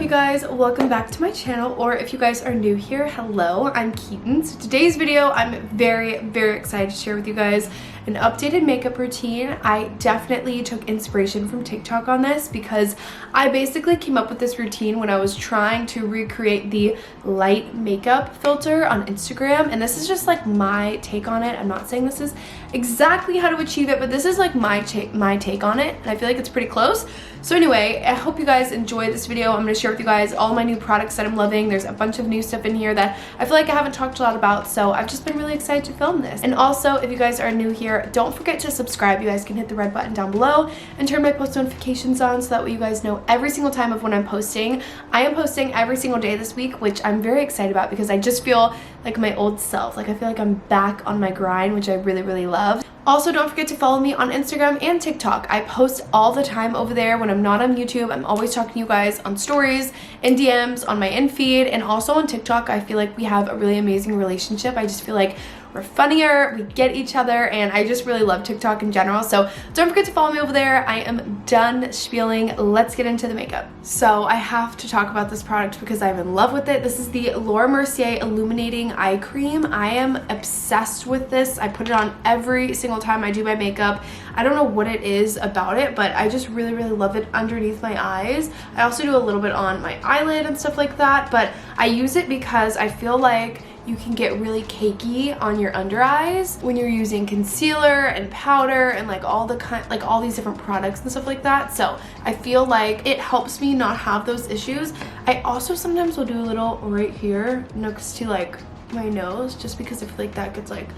guys, welcome back to my channel, or if you guys are new here, hello, I'm Keaton. So today's video, I'm very excited to share with you guys an updated makeup routine. I definitely took inspiration from TikTok on this because I basically came up with this routine when I was trying to recreate the light makeup filter on Instagram, and this is just like my take on it. I'm not saying this is exactly how to achieve it, but this is like my take on it, and I feel like it's pretty close. So anyway, I hope you guys enjoyed this video. I'm going to share with you guys all my new products that I'm loving. There's a bunch of new stuff in here that I feel like I haven't talked a lot about, so I've just been really excited to film this. And also, if you guys are new here, don't forget to subscribe. You guys can hit the red button down below and turn my post notifications on so that way you guys know every single time of when I'm posting. I am posting every single day this week, which I'm very excited about because I just feel like my old self. Like I feel like I'm back on my grind, which I really love. Also, don't forget to follow me on Instagram and TikTok. I post all the time over there when I'm not on YouTube. I'm always talking to you guys on stories, in DMs, on my in feed, and also on TikTok. I feel like we have a really amazing relationship. I just feel like we're funnier, we get each other, and I just really love TikTok in general. So don't forget to follow me over there. I am done spieling. Let's get into the makeup. So I have to talk about this product because I'm in love with it. This is the Laura Mercier Illuminating Eye Cream. I am obsessed with this. I put it on every single time I do my makeup. I don't know what it is about it, but I just really love it underneath my eyes. I also do a little bit on my eyelid and stuff like that, but I use it because I feel like you can get really cakey on your under eyes when you're using concealer and powder and like all these different products and stuff like that. So I feel like it helps me not have those issues. I also sometimes will do a little right here next to like my nose, just because I feel like that gets like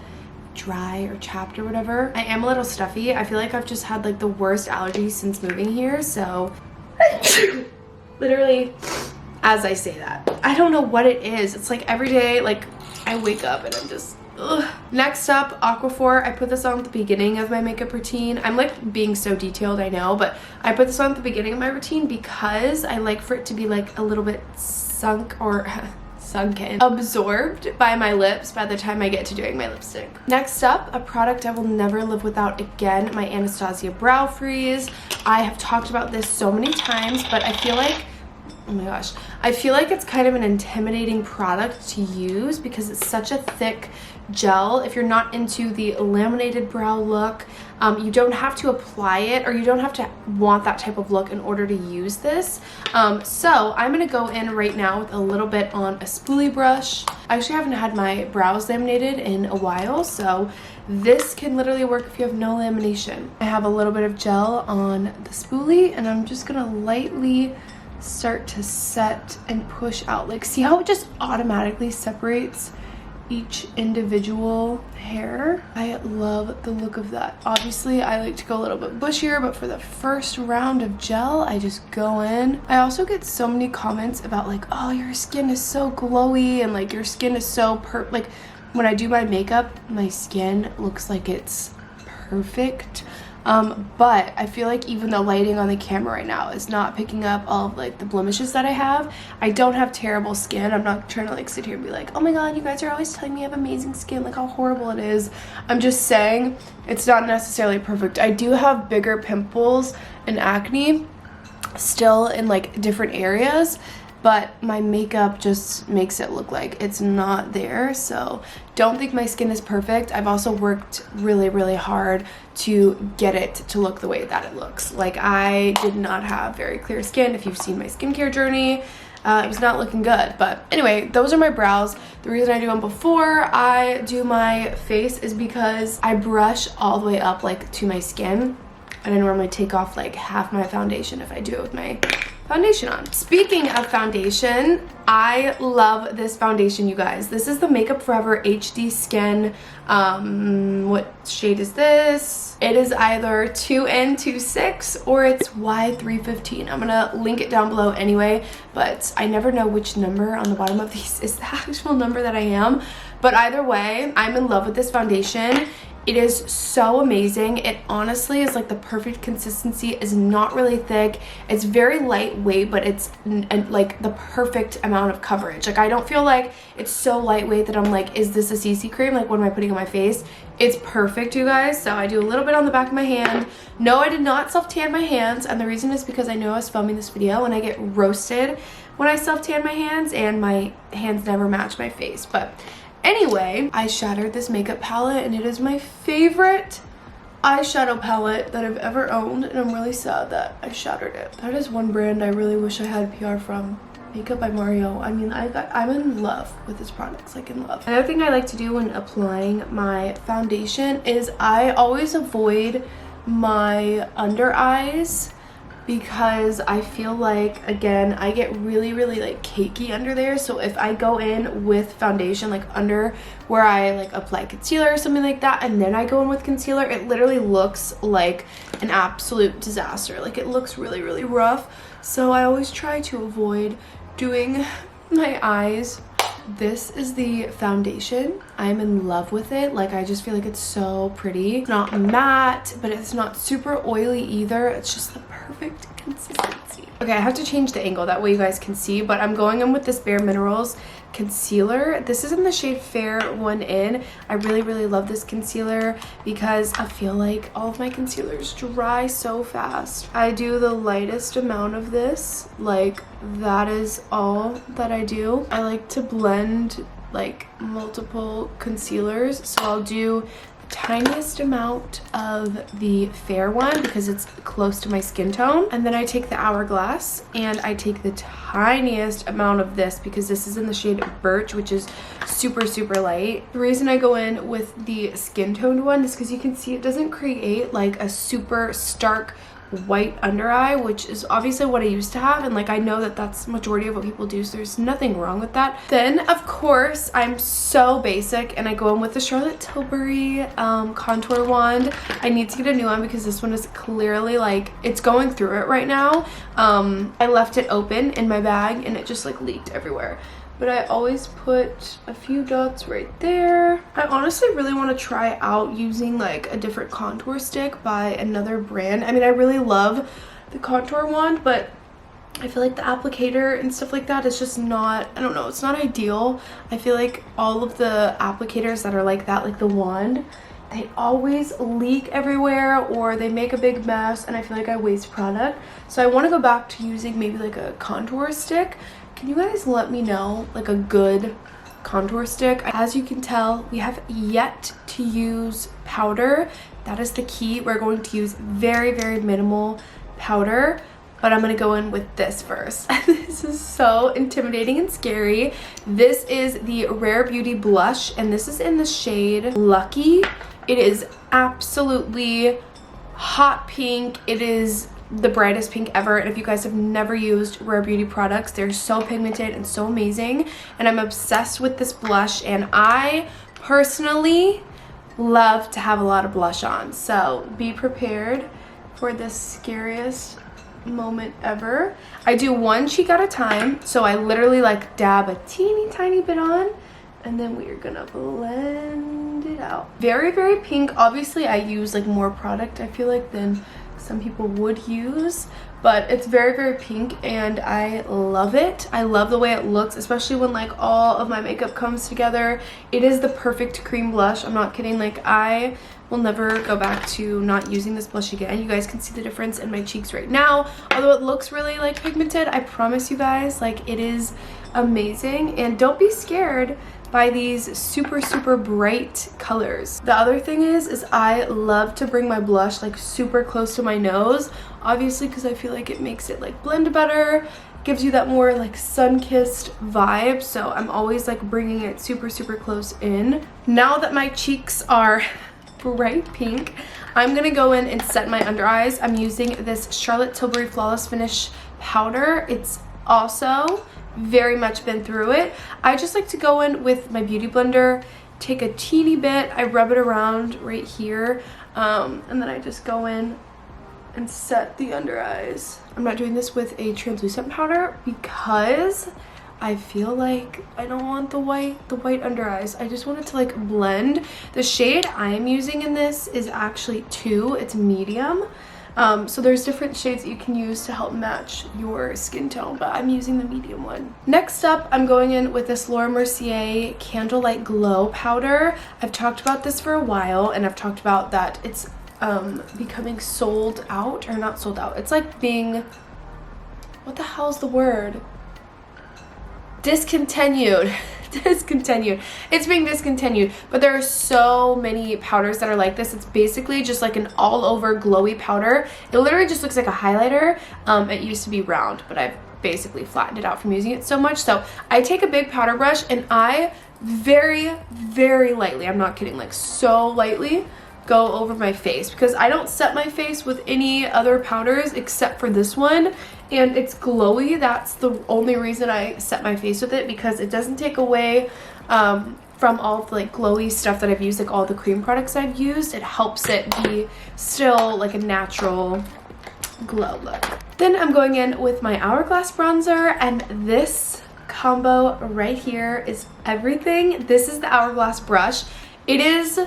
dry or chapped or whatever. I am a little stuffy. I feel like I've just had like the worst allergies since moving here, so literally as I say that, I don't know what it is. It's like every day, like I wake up and I'm just ugh. Next up, Aquaphor. I put this on at the beginning of my makeup routine. I'm like being so detailed, I know, but I put this on at the beginning of my routine because I like for it to be like a little bit sunken, absorbed by my lips by the time I get to doing my lipstick. Next up, a product I will never live without again, my Anastasia Brow Freeze. I have talked about this so many times, but I feel like, oh my gosh, I feel like it's kind of an intimidating product to use because it's such a thick gel. If you're not into the laminated brow look, you don't have to apply it, or you don't have to want that type of look in order to use this. So I'm gonna go in right now with a little bit on a spoolie brush. I actually haven't had my brows laminated in a while, so this can literally work if you have no lamination. I have a little bit of gel on the spoolie, and I'm just gonna lightly start to set and push out. Like, see how it just automatically separates each individual hair? I love the look of that. Obviously, I like to go a little bit bushier, but for the first round of gel, I just go in. I also get so many comments about like, oh, your skin is so glowy, and like your skin is so like when I do my makeup, my skin looks like it's perfect. But I feel like even the lighting on the camera right now is not picking up all of like the blemishes that I have. I don't have terrible skin. I'm not trying to like sit here and be like, oh my god, you guys are always telling me I have amazing skin, like how horrible it is. I'm just saying it's not necessarily perfect. I do have bigger pimples and acne still in like different areas, but my makeup just makes it look like it's not there. So don't think my skin is perfect. I've also worked really hard to get it to look the way that it looks. Like, I did not have very clear skin. If you've seen my skincare journey, it was not looking good. But anyway, those are my brows. The reason I do them before I do my face is because I brush all the way up like to my skin, and I normally take off like half my foundation if I do it with my foundation on. Speaking of foundation, I love this foundation, you guys. This is the Makeup Forever HD Skin. What shade is this? It is either 2N26 or it's Y315. I'm gonna link it down below anyway, but I never know which number on the bottom of these is the actual number that I am. But either way, I'm in love with this foundation. It is so amazing. It honestly is like the perfect consistency. It's not really thick. It's very lightweight, but it's like the perfect amount of coverage. Like I don't feel like it's so lightweight that I'm like, is this a CC cream? Like what am I putting on my face? It's perfect, you guys. So I do a little bit on the back of my hand. No, I did not self-tan my hands. And the reason is because I know I was filming this video and I get roasted when I self-tan my hands and my hands never match my face. But anyway, I shattered this makeup palette and it is my favorite eyeshadow palette that I've ever owned, and I'm really sad that I shattered it. That is one brand I really wish I had PR from. Makeup by Mario. I mean, I'm in love with this product, like in love. Another thing I like to do when applying my foundation is I always avoid my under eyes, because I feel like, again, I get really like cakey under there. So if I go in with foundation like under where I like apply concealer or something like that, and then I go in with concealer, it literally looks like an absolute disaster. Like it looks really rough. So I always try to avoid doing my eyes. This is the foundation. I'm in love with it. Like I just feel like it's so pretty. It's not matte, but it's not super oily either. It's just the perfect consistency. Okay, I have to change the angle, that way you guys can see, but I'm going in with this Bare Minerals concealer. This is in the shade Fair 1 In. I really love this concealer because I feel like all of my concealers dry so fast. I do the lightest amount of this, like that is all that I do. I like to blend like multiple concealers, so I'll do tiniest amount of the fair one because it's close to my skin tone, and then I take the Hourglass and I take the tiniest amount of this because this is in the shade Birch, which is super light. The reason I go in with the skin toned one is because you can see it doesn't create like a super stark white under eye, which is obviously what I used to have, and like I know that that's majority of what people do, so there's nothing wrong with that. Then of course I'm so basic and I go in with the Charlotte Tilbury contour wand. I need to get a new one because this one is clearly like it's going through it right now. I left it open in my bag and it just like leaked everywhere. But I always put a few dots right there. I honestly really want to try out using like a different contour stick by another brand. I mean, I really love the contour wand, but I feel like the applicator and stuff like that is just not, I don't know, it's not ideal. I feel like all of the applicators that are like that, like the wand, they always leak everywhere or they make a big mess, and I feel like I waste product. So I want to go back to using maybe like a contour stick. Can you guys let me know like a good contour stick? As you can tell, we have yet to use powder. That is the key. We're going to use very minimal powder, but I'm going to go in with this first. This is so intimidating and scary. This is the Rare Beauty blush, and this is in the shade Lucky. It is absolutely hot pink. It is the brightest pink ever, and if you guys have never used Rare Beauty products, they're so pigmented and so amazing, and I'm obsessed with this blush, and I personally love to have a lot of blush on, so be prepared for the scariest moment ever. I do one cheek at a time, so I literally like dab a teeny tiny bit on, and then we are gonna blend it out. Very pink. Obviously I use like more product, I feel like, than some people would use, but it's very pink and I love it. I love the way it looks, especially when like all of my makeup comes together. It is the perfect cream blush. I'm not kidding. Like I will never go back to not using this blush again. You guys can see the difference in my cheeks right now. Although it looks really like pigmented, I promise you guys, like it is amazing. And don't be scared by these super bright colors. The other thing is I love to bring my blush like super close to my nose, obviously because I feel like it makes it like blend better, gives you that more like sun-kissed vibe, so I'm always like bringing it super close in. Now that my cheeks are bright pink, I'm gonna go in and set my under eyes. I'm using this Charlotte Tilbury Flawless Finish powder. It's also very much been through it. I just like to go in with my beauty blender, take a teeny bit, I rub it around right here, and then I just go in and set the under eyes. I'm not doing this with a translucent powder because I feel like I don't want the white under eyes. I just want it to like blend. The shade I am using in this is actually 2. It's medium. So there's different shades that you can use to help match your skin tone, but I'm using the medium one. Next up, I'm going in with this Laura Mercier Candlelight Glow powder. I've talked about this for a while, and I've talked about that it's becoming sold out, or not sold out. It's like being, what the hell's the word? Discontinued. Discontinued. It's being discontinued, but there are so many powders that are like this. It's basically just like an all over glowy powder. It literally just looks like a highlighter. It used to be round, but I've basically flattened it out from using it so much. So I take a big powder brush and I very, very lightly, I'm not kidding, like so lightly, go over my face, because I don't set my face with any other powders except for this one, and it's glowy. That's the only reason I set my face with it, because it doesn't take away from all the like glowy stuff that I've used, like all the cream products I've used. It helps it be still like a natural glow look. Then I'm going in with my Hourglass bronzer, and this combo right here is everything. This is the Hourglass brush. It is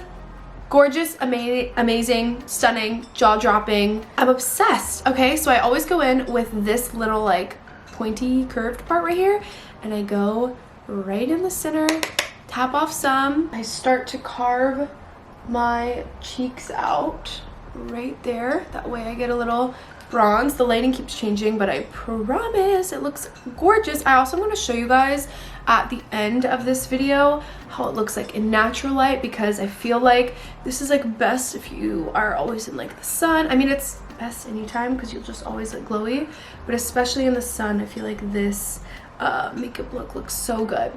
gorgeous, amazing, stunning, jaw-dropping. I'm obsessed. Okay, so I always go in with this little like pointy curved part right here, and I go right in the center, tap off some. I start to carve my cheeks out right there. That way I get a little bronze. The lighting keeps changing, but I promise it looks gorgeous. I also want to show you guys at the end of this video how it looks like in natural light, because I feel like this is like best if you are always in like the sun. I mean, it's best anytime because you'll just always look glowy, but especially in the sun, I feel like this makeup look looks so good.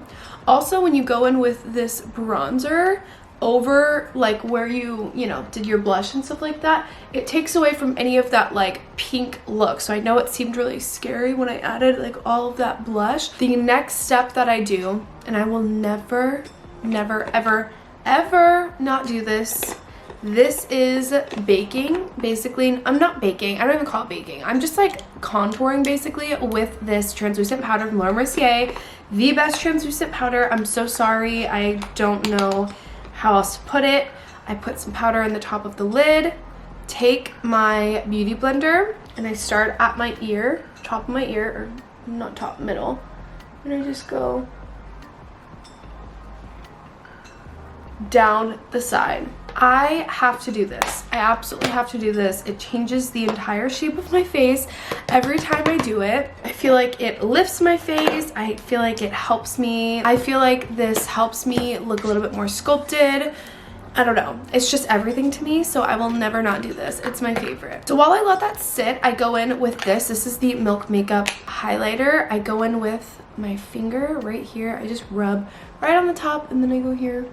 Also, when you go in with this bronzer over like where you know did your blush and stuff like that, it takes away from any of that like pink look. So I know it seemed really scary when I added like all of that blush. The next step that I do, and I will never ever not do this, this is baking. Basically, I'm not baking, I don't even call it baking, I'm just like contouring basically with this translucent powder from Laura Mercier. The best translucent powder. I'm so sorry, I don't know how else to put it. I put some powder in the top of the lid, take my beauty blender, and I start at my ear, top of my ear, or not top, middle, and I just go down the side. I have to do this. I absolutely have to do this. It changes the entire shape of my face every time I do it. I feel like it lifts my face. I feel like it helps me. I feel like this helps me look a little bit more sculpted. I don't know. It's just everything to me, so I will never not do this. It's my favorite. So while I let that sit, I go in with this. This is the Milk Makeup highlighter. I go in with my finger right here. I just rub right on the top, and then I go here.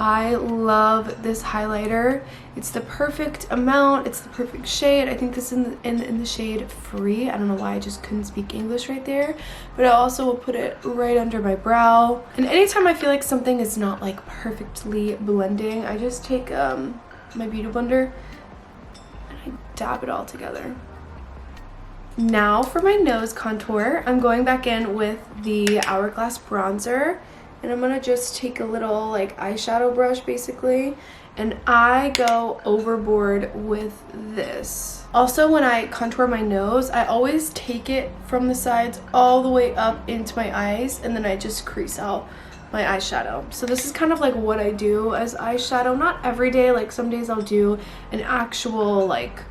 I love this highlighter. It's the perfect amount. It's the perfect shade. I think this is in the shade Free. I don't know why I just couldn't speak English right there. But I also will put it right under my brow. And anytime I feel like something is not like perfectly blending, I just take my beauty blender and I dab it all together. Now for my nose contour, I'm going back in with the Hourglass bronzer. And I'm gonna just take a little like eyeshadow brush basically, and I go overboard with this. Also, when I contour my nose, I always take it from the sides all the way up into my eyes, and then I just crease out my eyeshadow. So this is kind of like what I do as eyeshadow. Not every day, like some days I'll do an actual like,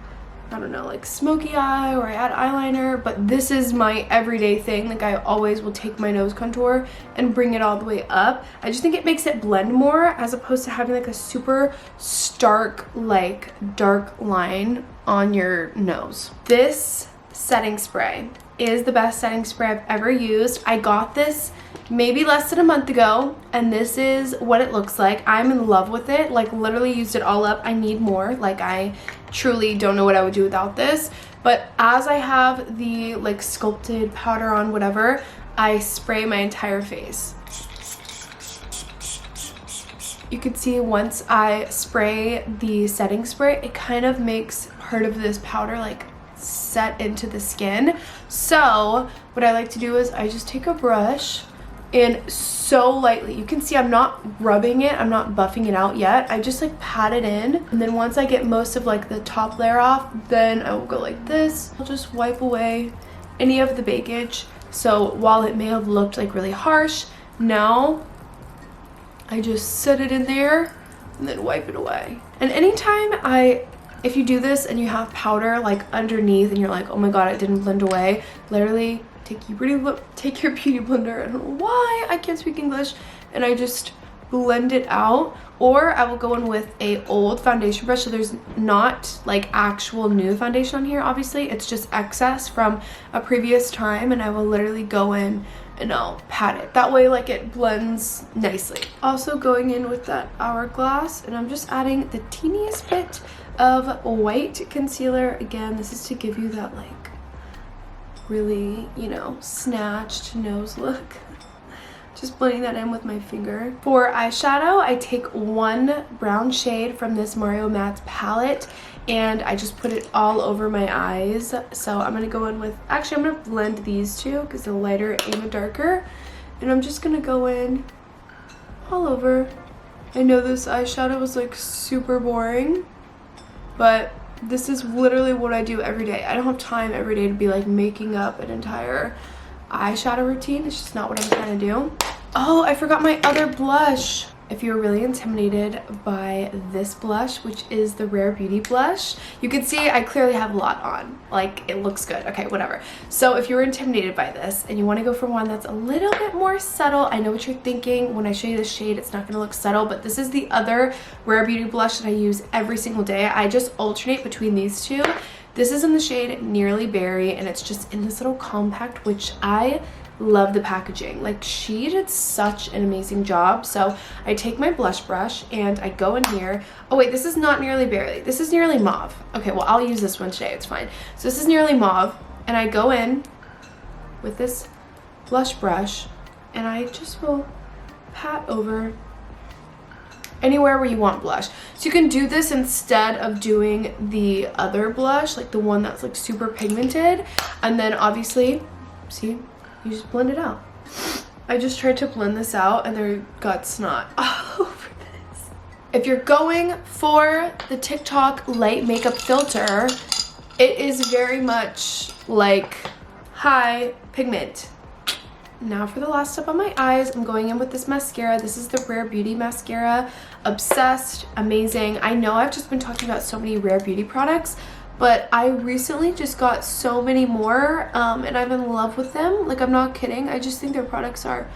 I don't know, like smoky eye, or I add eyeliner, but this is my everyday thing. Like I always will take my nose contour and bring it all the way up. I just think it makes it blend more as opposed to having like a super stark, like dark line on your nose. This setting spray is the best setting spray I've ever used. I got this maybe less than a month ago, and this is what it looks like. I'm in love with it. Like literally used it all up. I need more. Like I truly don't know what I would do without this. But as I have the like sculpted powder on, whatever, I spray my entire face. You can see once I spray the setting spray, it kind of makes part of this powder like set into the skin. So what I like to do is I just take a brush and so lightly, you can see I'm not rubbing it, I'm not buffing it out yet, I just like pat it in, and then once I get most of like the top layer off, then I will go like this. I'll just wipe away any of the bakage. So while it may have looked like really harsh, now I just set it in there and then wipe it away. And anytime if you do this and you have powder like underneath and you're like, oh my god, it didn't blend away, literally take your beauty blender, I don't know why I can't speak English, and I just blend it out. Or I will go in with a old foundation brush, so there's not like actual new foundation on here, obviously it's just excess from a previous time, and I will literally go in and I'll pat it. That way like it blends nicely. Also going in with that Hourglass, and I'm just adding the teeniest bit of white concealer. Again, this is to give you that like really, you know, snatched nose look. Just blending that in with my finger. For eyeshadow, I take one brown shade from this Mario Matte palette and I just put it all over my eyes. So I'm gonna go in with, actually I'm gonna blend these two because the lighter and the darker, and I'm just gonna go in all over. I know this eyeshadow was like super boring, but this is literally what I do every day. I don't have time every day to be like making up an entire eyeshadow routine. It's just not what I'm trying to do. Oh, I forgot my other blush. If you're really intimidated by this blush, which is the Rare Beauty blush, you can see I clearly have a lot on. Like, it looks good. Okay, whatever. So if you're intimidated by this and you want to go for one that's a little bit more subtle, I know what you're thinking. When I show you the shade, it's not going to look subtle, but this is the other Rare Beauty blush that I use every single day. I just alternate between these two. This is in the shade Nearly Berry, and it's just in this little compact, which I love the packaging. Like, she did such an amazing job. So I take my blush brush and I go in here. Oh wait, this is not Nearly Berry. This is Nearly Mauve. Okay, well I'll use this one today. It's fine. So this is Nearly Mauve, and I go in with this blush brush and I just will pat over anywhere where you want blush. So you can do this instead of doing the other blush, like the one that's like super pigmented, and then obviously, see, you just blend it out. I just tried to blend this out and there got snot all over this. If you're going for the TikTok light makeup filter, it is very much like high pigment. Now for the last step on my eyes, I'm going in with this mascara. This is the Rare Beauty mascara. Obsessed, amazing. I know I've just been talking about so many Rare Beauty products, but I recently just got so many more and I'm in love with them. Like, I'm not kidding. I just think their products are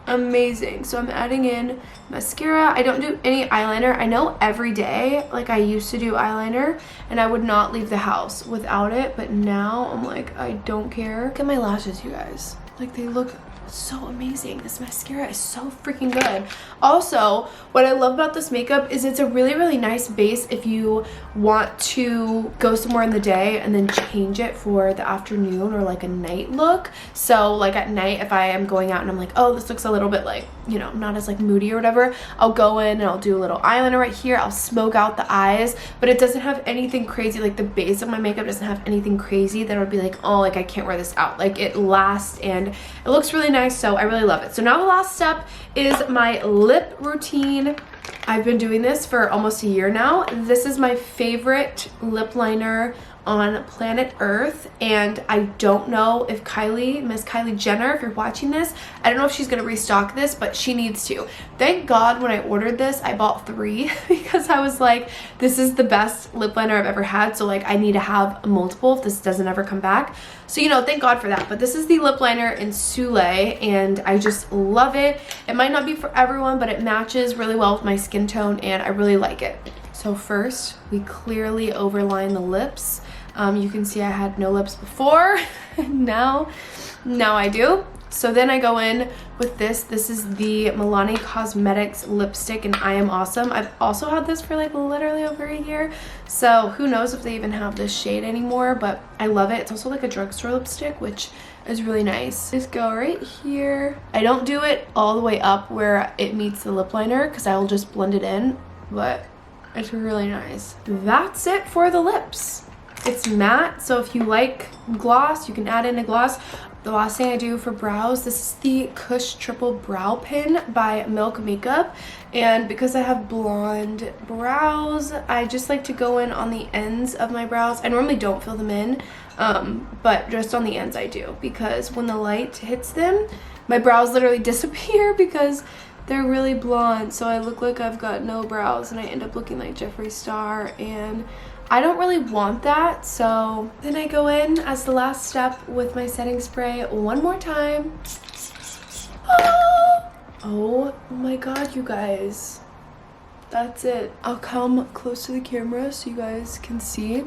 amazing. So I'm adding in mascara. I don't do any eyeliner. I know every day, like I used to do eyeliner and I would not leave the house without it, but now I'm like, I don't care. Look at my lashes, you guys. Like, they look so amazing. This mascara is so freaking good. Also, what I love about this makeup is it's a really, really nice base if you want to go somewhere in the day and then change it for the afternoon or like a night look. So like at night, if I am going out and I'm like, oh, this looks a little bit like, you know, not as like moody or whatever, I'll go in and I'll do a little eyeliner right here. I'll smoke out the eyes, but it doesn't have anything crazy. Like, the base of my makeup doesn't have anything crazy that would be like, oh, like I can't wear this out. Like, it lasts and it looks really nice. So I really love it. So now the last step is my lip routine. I've been doing this for almost a year now. This is my favorite lip liner on planet Earth, and I don't know if Miss Kylie Jenner, if you're watching this, I don't know if she's gonna restock this, but she needs to. Thank God when I ordered this, I bought 3 because I was like, this is the best lip liner I've ever had, so like I need to have multiple if this doesn't ever come back. So, you know, thank God for that. But this is the lip liner in Soleil, and I just love it. It might not be for everyone, but it matches really well with my skin tone, and I really like it. So first, we clearly overline the lips. You can see I had no lips before. now I do. So then I go in with this. This is the Milani Cosmetics lipstick, and I Am Awesome. I've also had this for like literally over a year. So who knows if they even have this shade anymore, but I love it. It's also like a drugstore lipstick, which is really nice. Just go right here. I don't do it all the way up where it meets the lip liner because I will just blend it in, but it's really nice. That's it for the lips. It's matte, so if you like gloss, you can add in a gloss. The last thing I do for brows, this is the Kush Triple Brow Pin by Milk Makeup. And because I have blonde brows, I just like to go in on the ends of my brows. I normally don't fill them in, but just on the ends I do, because when the light hits them, my brows literally disappear because they're really blonde. So I look like I've got no brows and I end up looking like Jeffree Star, and I don't really want that. So then I go in as the last step with my setting spray one more time. Oh my god, you guys. That's it. I'll come close to the camera so you guys can see.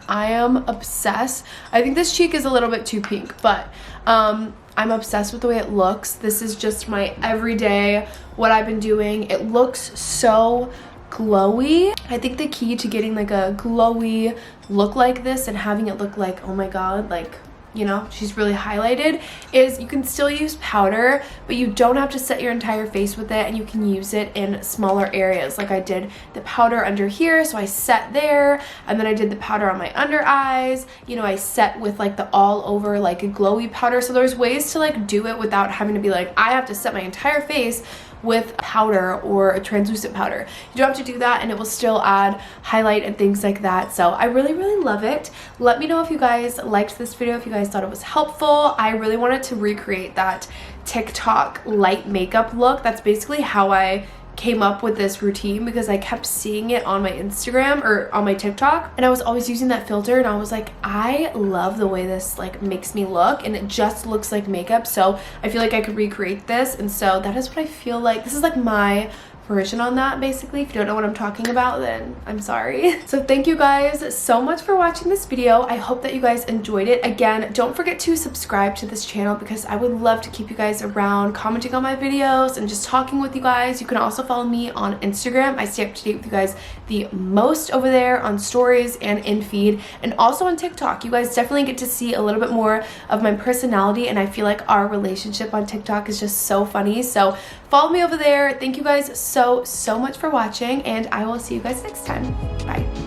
I am obsessed. I think this cheek is a little bit too pink, but I'm obsessed with the way it looks. This is just my everyday, what I've been doing. It looks so glowy. I think the key to getting like a glowy look like this and having it look like, oh my god, like, you know, she's really highlighted, is you can still use powder, but you don't have to set your entire face with it, and you can use it in smaller areas. Like I did the powder under here, so I set there, and then I did the powder on my under eyes. You know, I set with like the all over like a glowy powder. So there's ways to like do it without having to be like, I have to set my entire face with powder or a translucent powder. You don't have to do that, and it will still add highlight and things like that. So I really love it. Let me know if you guys liked this video, if you guys thought it was helpful. I really wanted to recreate that TikTok light makeup look. That's basically how I came up with this routine, because I kept seeing it on my Instagram or on my TikTok, and I was always using that filter, and I was like, I love the way this like makes me look, and it just looks like makeup. So I feel like I could recreate this, and so that is what I feel like. This is like my version on that, basically. If you don't know what I'm talking about, then I'm sorry. So thank you guys so much for watching this video. I hope that you guys enjoyed it. Again, don't forget to subscribe to this channel, because I would love to keep you guys around, commenting on my videos and just talking with you guys. You can also follow me on Instagram. I stay up to date with you guys the most over there on stories and in feed, and also on TikTok. You guys definitely get to see a little bit more of my personality, and I feel like our relationship on TikTok is just so funny. So follow me over there. Thank you guys so much for watching, and I will see you guys next time. Bye.